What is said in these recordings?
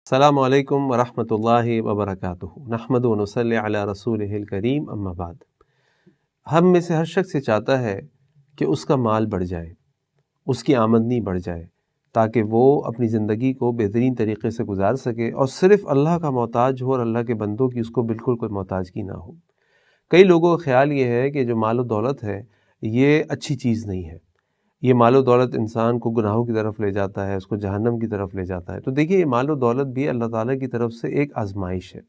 السلام علیکم ورحمۃ اللہ وبرکاتہ۔ نحمد و نصلی علی رسولہ الکریم، اما بعد۔ ہم میں سے ہر شخص یہ چاہتا ہے کہ اس کا مال بڑھ جائے، اس کی آمدنی بڑھ جائے، تاکہ وہ اپنی زندگی کو بہترین طریقے سے گزار سکے اور صرف اللہ کا محتاج ہو اور اللہ کے بندوں کی اس کو بالکل کوئی محتاجگی نہ ہو۔ کئی لوگوں کا خیال یہ ہے کہ جو مال و دولت ہے یہ اچھی چیز نہیں ہے، یہ مال و دولت انسان کو گناہوں کی طرف لے جاتا ہے، اس کو جہنم کی طرف لے جاتا ہے۔ تو دیکھیے، یہ مال و دولت بھی اللہ تعالیٰ کی طرف سے ایک آزمائش ہے۔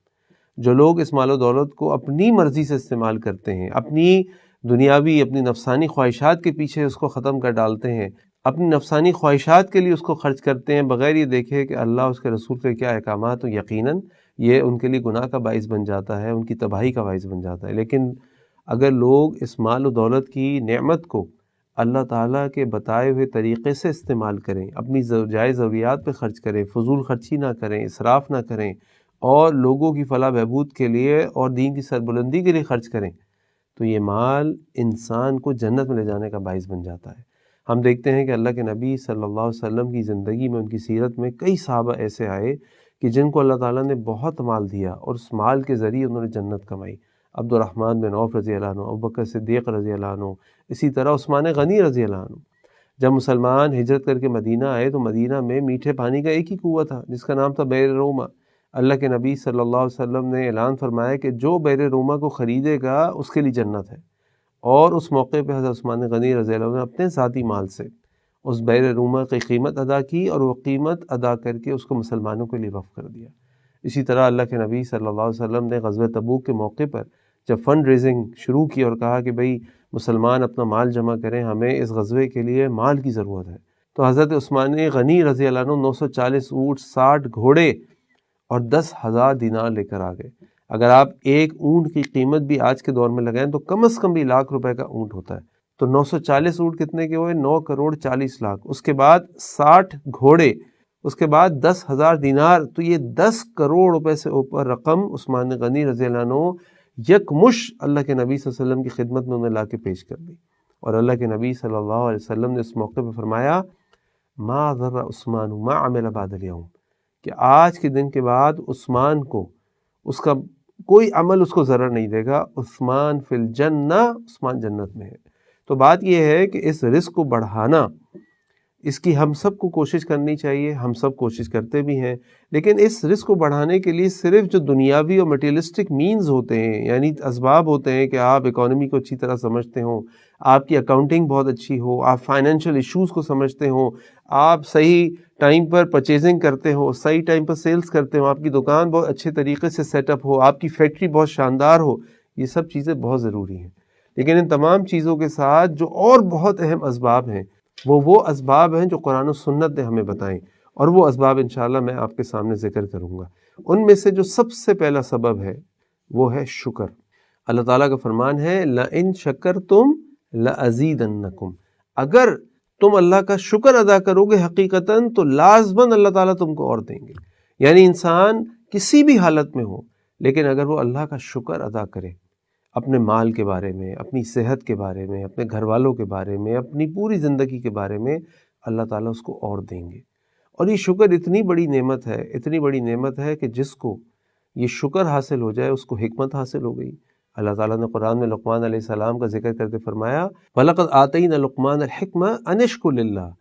جو لوگ اس مال و دولت کو اپنی مرضی سے استعمال کرتے ہیں، اپنی دنیاوی، اپنی نفسانی خواہشات کے پیچھے اس کو ختم کر ڈالتے ہیں، اپنی نفسانی خواہشات کے لیے اس کو خرچ کرتے ہیں بغیر یہ دیکھے کہ اللہ اس کے رسول کے کیا احکامات، تو یقیناً یہ ان کے لیے گناہ کا باعث بن جاتا ہے، ان کی تباہی کا باعث بن جاتا ہے۔ لیکن اگر لوگ اس مال و دولت کی نعمت کو اللہ تعالیٰ کے بتائے ہوئے طریقے سے استعمال کریں، اپنی جائز ضروریات پہ خرچ کریں، فضول خرچی نہ کریں، اسراف نہ کریں، اور لوگوں کی فلاح بہبود کے لیے اور دین کی سربلندی کے لیے خرچ کریں، تو یہ مال انسان کو جنت میں لے جانے کا باعث بن جاتا ہے۔ ہم دیکھتے ہیں کہ اللہ کے نبی صلی اللہ علیہ وسلم کی زندگی میں، ان کی سیرت میں کئی صحابہ ایسے آئے کہ جن کو اللہ تعالیٰ نے بہت مال دیا اور اس مال کے ذریعے انہوں نے جنت کمائی۔ عبد الرحمن بن عوف رضی اللہ عنہ، ابوبکر صدیق رضی اللہ عنہ، اسی طرح عثمان غنی رضی اللہ عنہ۔ جب مسلمان ہجرت کر کے مدینہ آئے تو مدینہ میں میٹھے پانی کا ایک ہی کنواں تھا جس کا نام تھا بئر روما۔ اللہ کے نبی صلی اللہ علیہ وسلم نے اعلان فرمایا کہ جو بئر روما کو خریدے گا اس کے لیے جنت ہے، اور اس موقع پہ حضرت عثمان غنی رضی اللہ عنہ نے اپنے ذاتی مال سے اس بئر روما کی قیمت ادا کی، اور وہ قیمت ادا کر کے اس کو مسلمانوں کے لیے وقف کر دیا۔ اسی طرح اللہ کے نبی صلی اللہ علیہ وسلم نے غزوہ تبوک کے موقع پر جب فنڈ ریزنگ شروع کی اور کہا کہ بھئی مسلمان اپنا مال جمع کریں، ہمیں اس غزوے کے لیے مال کی ضرورت ہے، تو حضرت عثمان غنی رضی اللہ عنہ 940 اونٹ، 60 گھوڑے اور 10,000 دینار لے کر آ گئے۔ اگر آپ ایک اونٹ کی قیمت بھی آج کے دور میں لگائیں تو کم از کم بھی لاکھ روپے کا اونٹ ہوتا ہے، تو 940 اونٹ کتنے کے ہوئے؟ 9,40,00,000۔ اس کے بعد 60 گھوڑے، اس کے بعد 10,000 دینار، تو یہ 10 کروڑ روپے سے اوپر رقم عثمان غنی رضی اللہ عنہ یکمش اللہ کے نبی صلی اللہ علیہ وسلم کی خدمت میں انہیں لا کے پیش کر دی۔ اور اللہ کے نبی صلی اللہ علیہ وسلم نے اس موقع پہ فرمایا، ما ضر عثمان ما عمل بعد اليوم، کہ آج کے دن کے بعد عثمان کو اس کا کوئی عمل اس کو ضرر نہیں دے گا، عثمان فی الجنہ، عثمان جنت میں ہے۔ تو بات یہ ہے کہ اس رزق کو بڑھانا، اس کی ہم سب کو کوشش کرنی چاہیے، ہم سب کوشش کرتے بھی ہیں، لیکن اس رزق کو بڑھانے کے لیے صرف جو دنیاوی اور مٹیریلسٹک مینز ہوتے ہیں، یعنی اسباب ہوتے ہیں کہ آپ اکانومی کو اچھی طرح سمجھتے ہوں، آپ کی اکاؤنٹنگ بہت اچھی ہو، آپ فائنینشیل ایشوز کو سمجھتے ہوں، آپ صحیح ٹائم پر پرچیزنگ کرتے ہو، صحیح ٹائم پر سیلز کرتے ہو، آپ کی دکان بہت اچھے طریقے سے سیٹ اپ ہو، آپ کی فیکٹری بہت شاندار ہو، یہ سب چیزیں بہت ضروری ہیں۔ لیکن ان تمام چیزوں کے ساتھ جو اور بہت اہم اسباب ہیں، وہ اسباب ہیں جو قرآن و سنت نے ہمیں بتائیں، اور وہ اسباب انشاءاللہ میں آپ کے سامنے ذکر کروں گا۔ ان میں سے جو سب سے پہلا سبب ہے وہ ہے شکر۔ اللہ تعالیٰ کا فرمان ہے، لَإِن شَكَرْتُمْ لَأَزِيدَنَّكُمْ، اگر تم اللہ کا شکر ادا کرو گے حقیقتاً تو لازماً اللہ تعالیٰ تم کو اور دیں گے۔ یعنی انسان کسی بھی حالت میں ہو، لیکن اگر وہ اللہ کا شکر ادا کرے، اپنے مال کے بارے میں، اپنی صحت کے بارے میں، اپنے گھر والوں کے بارے میں، اپنی پوری زندگی کے بارے میں، اللہ تعالیٰ اس کو اور دیں گے۔ اور یہ شکر اتنی بڑی نعمت ہے، اتنی بڑی نعمت ہے کہ جس کو یہ شکر حاصل ہو جائے اس کو حکمت حاصل ہو گئی۔ اللہ تعالیٰ نے قرآن میں لقمان علیہ السلام کا ذکر کرتے فرمایا، وَلَقَدْ آتَيْنَا لُقْمَانَ الْحِكْمَةَ أَنِ اشْكُرْ لِلَّهِ،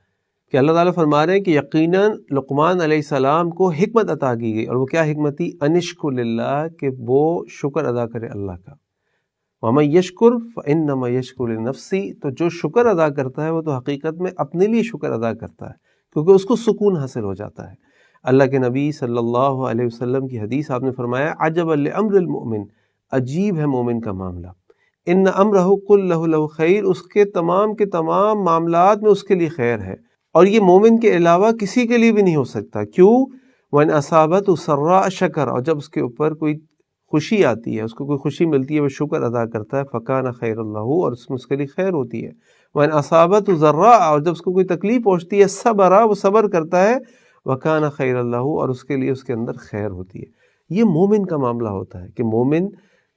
کہ اللہ تعالیٰ فرما رہے ہیں کہ یقیناً لقمان علیہ السلام کو حکمت عطا کی گئی، اور وہ کیا حکمت تھی؟ أَنِ اشْكُرْ لِلَّهِ، کہ وہ شکر ادا کرے اللہ کا۔ وَمَن يَشْكُرْ فَإِنَّمَا يَشْكُرُ لِنَفْسِهِ، تو جو شکر ادا کرتا ہے وہ تو حقیقت میں اپنے لیے شکر ادا کرتا ہے، کیونکہ اس کو سکون حاصل ہو جاتا ہے۔ اللہ کے نبی صلی اللہ علیہ وسلم کی حدیث آپ نے فرمایا، عجبا لامر المؤمن، عجیب ہے مومن کا معاملہ، ان امرہ کلہ لہ خیر، اس کے تمام معاملات میں اس کے لیے خیر ہے، اور یہ مومن کے علاوہ کسی کے لیے بھی نہیں ہو سکتا۔ کیوں؟ وَإِنْ أَصَابَتْهُ سَرَّاءَ شَكَرَ، اور جب اس کے اوپر کوئی خوشی آتی ہے، اس کو کوئی خوشی ملتی ہے، وہ شکر ادا کرتا ہے، فَكَانَ خَيْرًا لَهُ، اور اس کے لیے خیر ہوتی ہے۔ وَإِنْ أَصَابَتْهُ ضَرَّاءَ، اور جب اس کو کوئی تکلیف پہنچتی ہے، صَبَرَ، وہ صبر کرتا ہے، وَكَانَ خَيْرًا لَهُ، اور اس کے لیے اس کے اندر خیر ہوتی ہے۔ یہ مومن کا معاملہ ہوتا ہے کہ مومن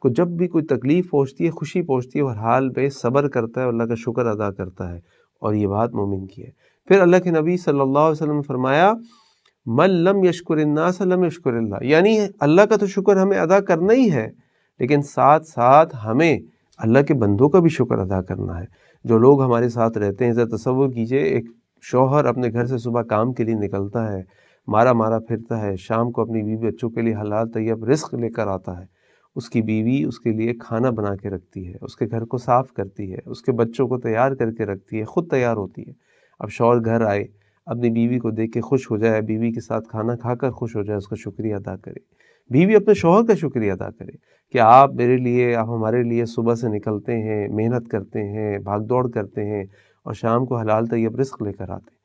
کو جب بھی کوئی تکلیف پہنچتی ہے، خوشی پہنچتی ہے، ہر حال پہ صبر کرتا ہے، اللہ کا شکر ادا کرتا ہے، اور یہ بات مومن کی ہے۔ پھر اللہ کے نبی صلی اللہ علیہ وسلم نے فرمایا، من لم یشکر الناس لم یشکر اللہ، یعنی اللہ کا تو شکر ہمیں ادا کرنا ہی ہے، لیکن ساتھ ساتھ ہمیں اللہ کے بندوں کا بھی شکر ادا کرنا ہے۔ جو لوگ ہمارے ساتھ رہتے ہیں، ذرا تصور کیجئے، ایک شوہر اپنے گھر سے صبح کام کے لیے نکلتا ہے، مارا مارا پھرتا ہے، شام کو اپنی بیوی بچوں کے لیے حلال طیب رزق لے کر آتا ہے، اس کی بیوی اس کے لیے کھانا بنا کے رکھتی ہے، اس کے گھر کو صاف کرتی ہے، اس کے بچوں کو تیار کر کے رکھتی ہے، خود تیار ہوتی ہے۔ اب شوہر گھر آئے، اپنی بیوی کو دیکھ کے خوش ہو جائے، بیوی کے ساتھ کھانا کھا کر خوش ہو جائے، اس کا شکریہ ادا کرے۔ بیوی اپنے شوہر کا شکریہ ادا کرے کہ آپ میرے لیے، آپ ہمارے لیے صبح سے نکلتے ہیں، محنت کرتے ہیں، بھاگ دوڑ کرتے ہیں، اور شام کو حلال طیب رزق لے کر آتے ہیں۔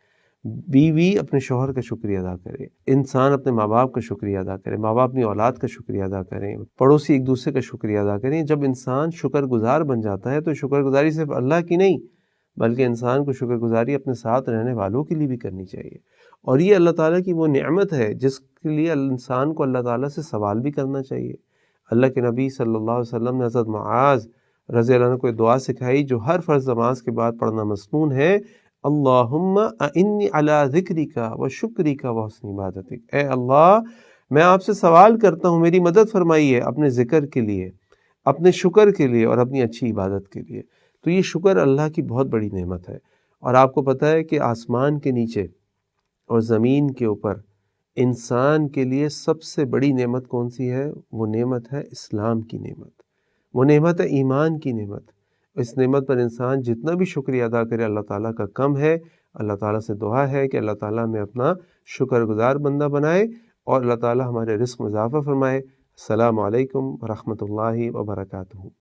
بیوی اپنے شوہر کا شکریہ ادا کرے، انسان اپنے ماں باپ کا شکریہ ادا کرے، ماں باپ اپنی اولاد کا شکریہ ادا کریں، پڑوسی ایک دوسرے کا شکریہ ادا کریں۔ جب انسان شکر گزار بن جاتا ہے تو شکر گزاری صرف اللہ کی نہیں، بلکہ انسان کو شکر گزاری اپنے ساتھ رہنے والوں کے لیے بھی کرنی چاہیے۔ اور یہ اللہ تعالیٰ کی وہ نعمت ہے جس کے لیے انسان کو اللہ تعالیٰ سے سوال بھی کرنا چاہیے۔ اللہ کے نبی صلی اللہ علیہ وسلم نے حضرت معاذ رضی اللہ عنہ کو دعا سکھائی جو ہر فرض نماز کے بعد پڑھنا مسنون ہے، اللہم اعنی علی ذکرک و شکرک و حسن عبادتک، اے اللہ میں آپ سے سوال کرتا ہوں، میری مدد فرمائیے اپنے ذکر کے لیے، اپنے شکر کے لیے، اور اپنی اچھی عبادت کے لیے۔ تو یہ شکر اللہ کی بہت بڑی نعمت ہے۔ اور آپ کو پتہ ہے کہ آسمان کے نیچے اور زمین کے اوپر انسان کے لیے سب سے بڑی نعمت کون سی ہے؟ وہ نعمت ہے اسلام کی نعمت، وہ نعمت ہے ایمان کی نعمت۔ اس نعمت پر انسان جتنا بھی شکریہ ادا کرے اللہ تعالیٰ کا کم ہے۔ اللہ تعالیٰ سے دعا ہے کہ اللہ تعالیٰ میں اپنا شکر گزار بندہ بنائے اور اللہ تعالیٰ ہمارے رزق میں اضافہ فرمائے۔ السلام علیکم ورحمۃ اللہ وبرکاتہ۔